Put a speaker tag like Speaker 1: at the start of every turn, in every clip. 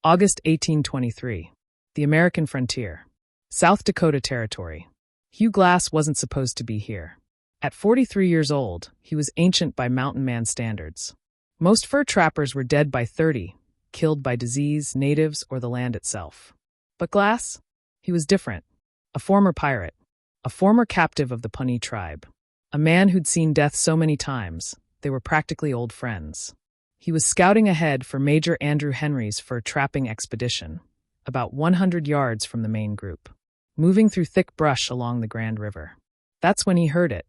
Speaker 1: August 1823. The American frontier. South Dakota Territory. Hugh Glass wasn't supposed to be here. At 43 years old, he was ancient by mountain man standards. Most fur trappers were dead by 30, killed by disease, natives, or the land itself. But Glass? He was different. A former pirate. A former captive of the Pawnee tribe. A man who'd seen death so many times, they were practically old friends. He was scouting ahead for Major Andrew Henry's fur trapping expedition, about 100 yards from the main group, moving through thick brush along the Grand River. That's when he heard it,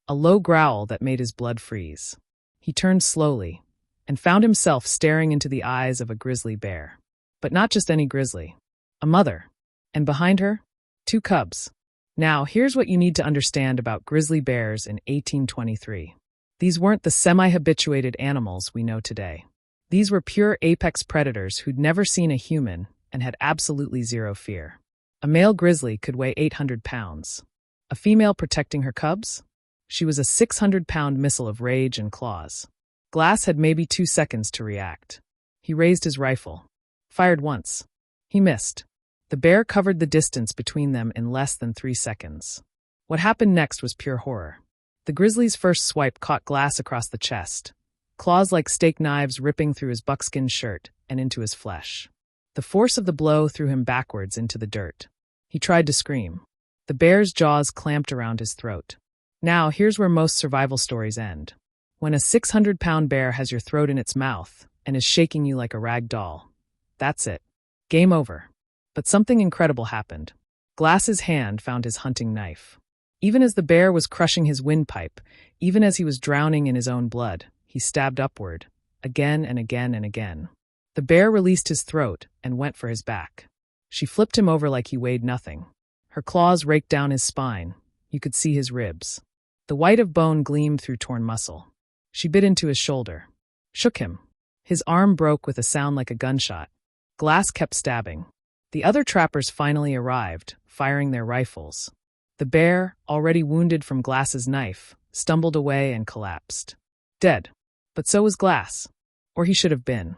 Speaker 1: a low growl that made his blood freeze. He turned slowly, and found himself staring into the eyes of a grizzly bear. But not just any grizzly. A mother. And behind her, 2 cubs. Now, here's what you need to understand about grizzly bears in 1823. These weren't the semi-habituated animals we know today. These were pure apex predators who'd never seen a human and had absolutely zero fear. A male grizzly could weigh 800 pounds. A female protecting her cubs? She was a 600-pound missile of rage and claws. Glass had maybe 2 seconds to react. He raised his rifle. Fired once. He missed. The bear covered the distance between them in less than 3 seconds. What happened next was pure horror. The grizzly's first swipe caught Glass across the chest, claws like steak knives ripping through his buckskin shirt and into his flesh. The force of the blow threw him backwards into the dirt. He tried to scream. The bear's jaws clamped around his throat. Now, here's where most survival stories end. When a 600-pound bear has your throat in its mouth and is shaking you like a rag doll, that's it. Game over. But something incredible happened. Glass's hand found his hunting knife. Even as the bear was crushing his windpipe, even as he was drowning in his own blood, he stabbed upward, again and again and again. The bear released his throat and went for his back. She flipped him over like he weighed nothing. Her claws raked down his spine. You could see his ribs. The white of bone gleamed through torn muscle. She bit into his shoulder. Shook him. His arm broke with a sound like a gunshot. Glass kept stabbing. The other trappers finally arrived, firing their rifles. The bear, already wounded from Glass's knife, stumbled away and collapsed. Dead. But so was Glass. Or he should have been.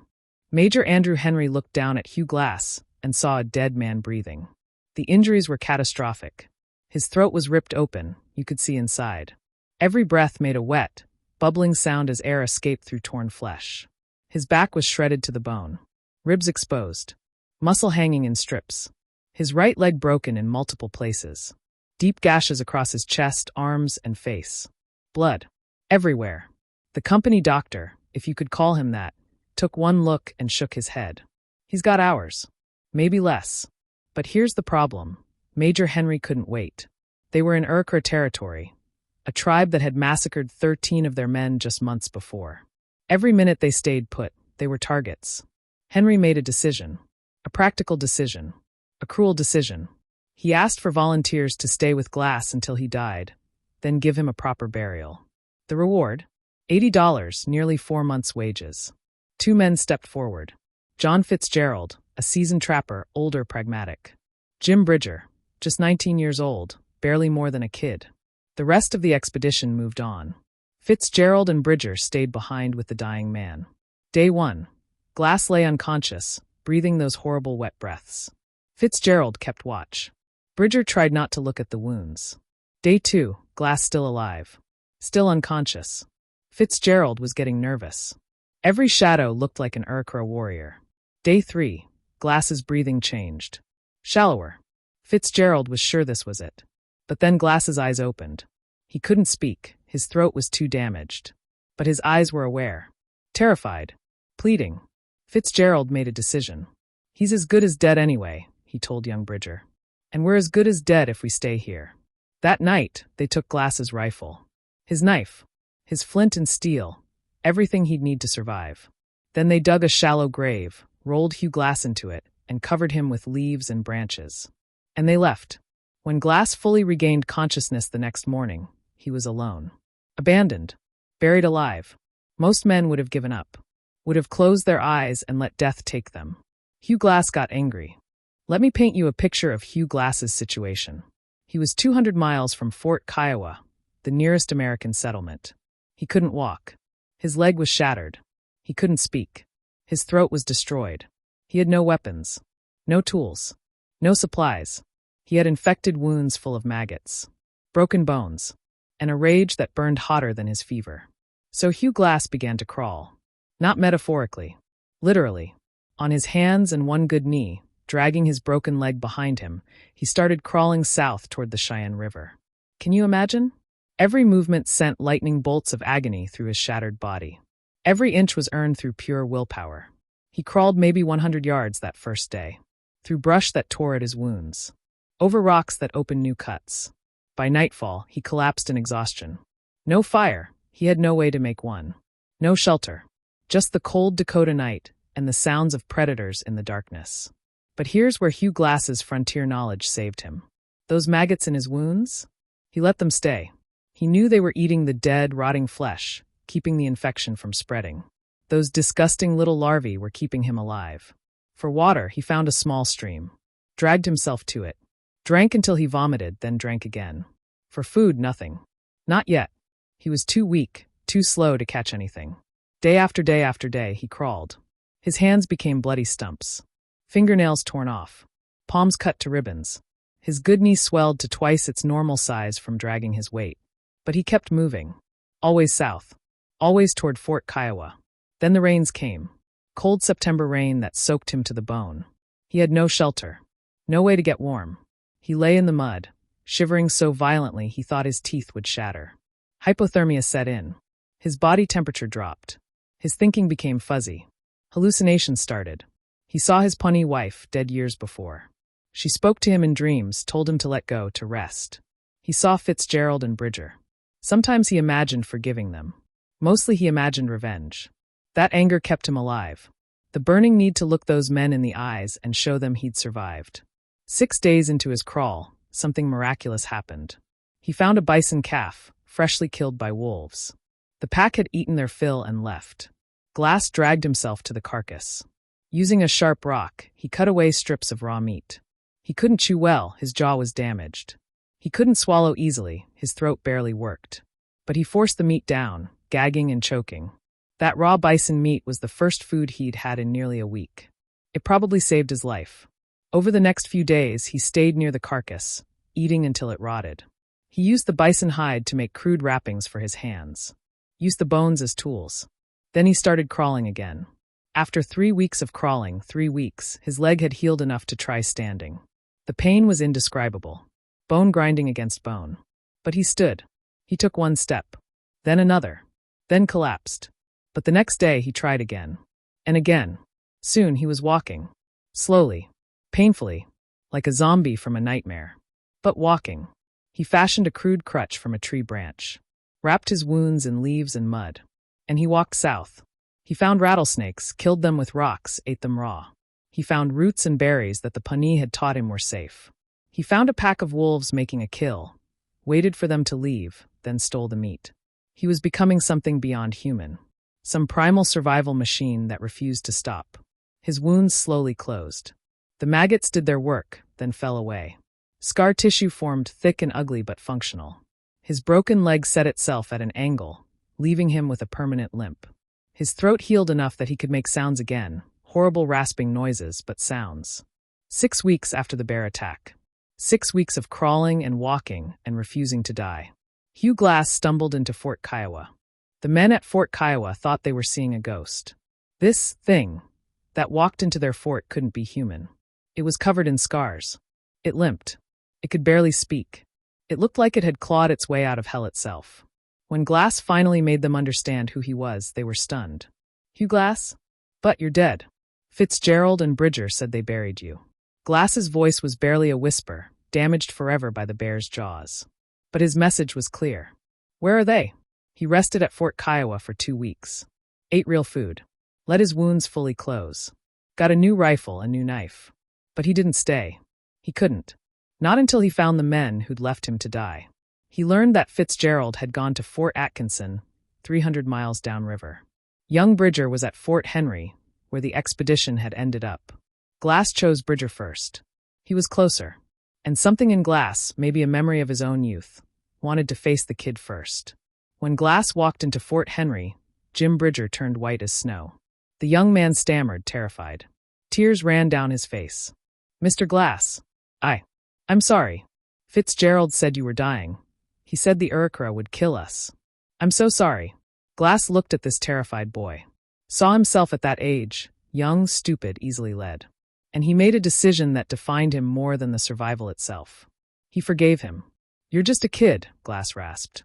Speaker 1: Major Andrew Henry looked down at Hugh Glass and saw a dead man breathing. The injuries were catastrophic. His throat was ripped open, you could see inside. Every breath made a wet, bubbling sound as air escaped through torn flesh. His back was shredded to the bone. Ribs exposed. Muscle hanging in strips. His right leg broken in multiple places. Deep gashes across his chest, arms, and face. Blood. Everywhere. The company doctor, if you could call him that, took one look and shook his head. He's got hours. Maybe less. But here's the problem. Major Henry couldn't wait. They were in Iroquois territory, a tribe that had massacred 13 of their men just months before. Every minute they stayed put, they were targets. Henry made a decision. A practical decision. A cruel decision. He asked for volunteers to stay with Glass until he died, then give him a proper burial. The reward? $80, nearly 4 months' wages. 2 men stepped forward. John Fitzgerald, a seasoned trapper, older, pragmatic. Jim Bridger, just 19 years old, barely more than a kid. The rest of the expedition moved on. Fitzgerald and Bridger stayed behind with the dying man. Day 1. Glass lay unconscious, breathing those horrible wet breaths. Fitzgerald kept watch. Bridger tried not to look at the wounds. Day 2, Glass still alive. Still unconscious. Fitzgerald was getting nervous. Every shadow looked like an Iroquois warrior. Day 3, Glass's breathing changed. Shallower. Fitzgerald was sure this was it. But then Glass's eyes opened. He couldn't speak, his throat was too damaged. But his eyes were aware. Terrified. Pleading. Fitzgerald made a decision. He's as good as dead anyway, he told young Bridger. And we're as good as dead if we stay here. That night, they took Glass's rifle. His knife. His flint and steel. Everything he'd need to survive. Then they dug a shallow grave, rolled Hugh Glass into it, and covered him with leaves and branches. And they left. When Glass fully regained consciousness the next morning, he was alone. Abandoned. Buried alive. Most men would have given up. Would have closed their eyes and let death take them. Hugh Glass got angry. Let me paint you a picture of Hugh Glass's situation. He was 200 miles from Fort Kiowa, the nearest American settlement. He couldn't walk. His leg was shattered. He couldn't speak. His throat was destroyed. He had no weapons, no tools, no supplies. He had infected wounds full of maggots, broken bones, and a rage that burned hotter than his fever. So Hugh Glass began to crawl. Not metaphorically, literally. On his hands and one good knee, dragging his broken leg behind him, he started crawling south toward the Cheyenne River. Can you imagine? Every movement sent lightning bolts of agony through his shattered body. Every inch was earned through pure willpower. He crawled maybe 100 yards that first day, through brush that tore at his wounds, over rocks that opened new cuts. By nightfall, he collapsed in exhaustion. No fire, he had no way to make one. No shelter, just the cold Dakota night and the sounds of predators in the darkness. But here's where Hugh Glass's frontier knowledge saved him. Those maggots in his wounds? He let them stay. He knew they were eating the dead, rotting flesh, keeping the infection from spreading. Those disgusting little larvae were keeping him alive. For water, he found a small stream, dragged himself to it, drank until he vomited, then drank again. For food, nothing. Not yet. He was too weak, too slow to catch anything. Day after day after day, he crawled. His hands became bloody stumps, fingernails torn off, palms cut to ribbons. His good knee swelled to twice its normal size from dragging his weight. But he kept moving, always south, always toward Fort Kiowa. Then the rains came, cold September rain that soaked him to the bone. He had no shelter, no way to get warm. He lay in the mud, shivering so violently he thought his teeth would shatter. Hypothermia set in. His body temperature dropped. His thinking became fuzzy. Hallucinations started. He saw his Pawnee wife, dead years before. She spoke to him in dreams, told him to let go, to rest. He saw Fitzgerald and Bridger. Sometimes he imagined forgiving them. Mostly he imagined revenge. That anger kept him alive. The burning need to look those men in the eyes and show them he'd survived. 6 days into his crawl, something miraculous happened. He found a bison calf, freshly killed by wolves. The pack had eaten their fill and left. Glass dragged himself to the carcass. Using a sharp rock, he cut away strips of raw meat. He couldn't chew well, his jaw was damaged. He couldn't swallow easily, his throat barely worked. But he forced the meat down, gagging and choking. That raw bison meat was the first food he'd had in nearly a week. It probably saved his life. Over the next few days, he stayed near the carcass, eating until it rotted. He used the bison hide to make crude wrappings for his hands. Used the bones as tools. Then he started crawling again. After 3 weeks of crawling, 3 weeks, his leg had healed enough to try standing. The pain was indescribable. Bone grinding against bone. But he stood. He took one step. Then another. Then collapsed. But the next day he tried again. And again. Soon he was walking. Slowly. Painfully. Like a zombie from a nightmare. But walking. He fashioned a crude crutch from a tree branch. Wrapped his wounds in leaves and mud. And he walked south. He found rattlesnakes, killed them with rocks, ate them raw. He found roots and berries that the Pawnee had taught him were safe. He found a pack of wolves making a kill, waited for them to leave, then stole the meat. He was becoming something beyond human. Some primal survival machine that refused to stop. His wounds slowly closed. The maggots did their work, then fell away. Scar tissue formed thick and ugly but functional. His broken leg set itself at an angle, leaving him with a permanent limp. His throat healed enough that he could make sounds again, horrible rasping noises, but sounds. 6 weeks after the bear attack. 6 weeks of crawling and walking and refusing to die. Hugh Glass stumbled into Fort Kiowa. The men at Fort Kiowa thought they were seeing a ghost. This thing that walked into their fort couldn't be human. It was covered in scars. It limped. It could barely speak. It looked like it had clawed its way out of hell itself. When Glass finally made them understand who he was, they were stunned. Hugh Glass? But you're dead. Fitzgerald and Bridger said they buried you. Glass's voice was barely a whisper, damaged forever by the bear's jaws. But his message was clear. Where are they? He rested at Fort Kiowa for 2 weeks. Ate real food. Let his wounds fully close. Got a new rifle, a new knife. But he didn't stay. He couldn't. Not until he found the men who'd left him to die. He learned that Fitzgerald had gone to Fort Atkinson, 300 miles downriver. Young Bridger was at Fort Henry, where the expedition had ended up. Glass chose Bridger first. He was closer. And something in Glass, maybe a memory of his own youth, wanted to face the kid first. When Glass walked into Fort Henry, Jim Bridger turned white as snow. The young man stammered, terrified. Tears ran down his face. "Mr. Glass. I'm sorry. Fitzgerald said you were dying. He said the Iroquois would kill us. I'm so sorry." Glass looked at this terrified boy. Saw himself at that age, young, stupid, easily led. And he made a decision that defined him more than the survival itself. He forgave him. "You're just a kid," Glass rasped.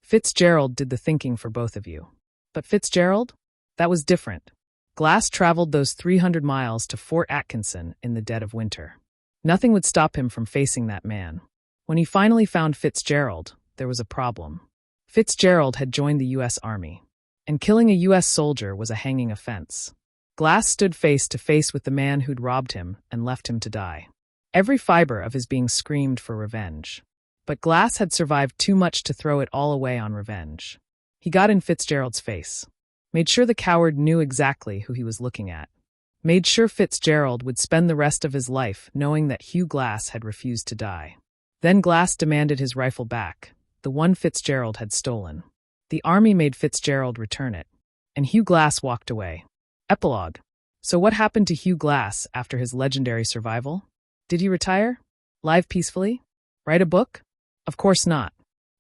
Speaker 1: "Fitzgerald did the thinking for both of you." But Fitzgerald? That was different. Glass traveled those 300 miles to Fort Atkinson in the dead of winter. Nothing would stop him from facing that man. When he finally found Fitzgerald, there was a problem. Fitzgerald had joined the U.S. Army, and killing a U.S. soldier was a hanging offense. Glass stood face to face with the man who'd robbed him and left him to die. Every fiber of his being screamed for revenge. But Glass had survived too much to throw it all away on revenge. He got in Fitzgerald's face. Made sure the coward knew exactly who he was looking at. Made sure Fitzgerald would spend the rest of his life knowing that Hugh Glass had refused to die. Then Glass demanded his rifle back, the one Fitzgerald had stolen. The army made Fitzgerald return it, and Hugh Glass walked away. Epilogue. So what happened to Hugh Glass after his legendary survival? Did he retire? Live peacefully? Write a book? Of course not.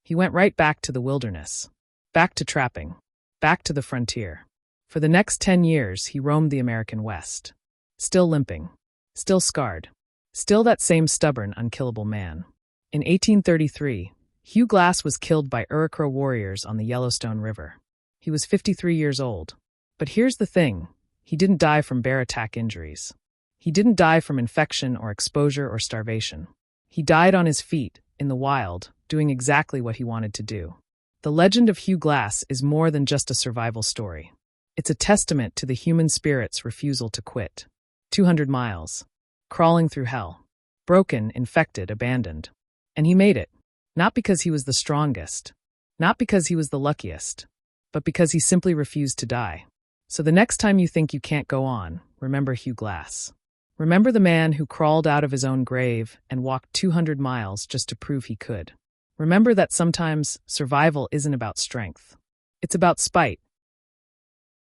Speaker 1: He went right back to the wilderness. Back to trapping. Back to the frontier. For the next 10 years, he roamed the American West. Still limping. Still scarred. Still that same stubborn, unkillable man. In 1833, Hugh Glass was killed by Iroquois warriors on the Yellowstone River. He was 53 years old. But here's the thing. He didn't die from bear attack injuries. He didn't die from infection or exposure or starvation. He died on his feet, in the wild, doing exactly what he wanted to do. The legend of Hugh Glass is more than just a survival story. It's a testament to the human spirit's refusal to quit. 200 miles. Crawling through hell. Broken, infected, abandoned. And he made it. Not because he was the strongest. Not because he was the luckiest. But because he simply refused to die. So the next time you think you can't go on, remember Hugh Glass. Remember the man who crawled out of his own grave and walked 200 miles just to prove he could. Remember that sometimes survival isn't about strength. It's about spite,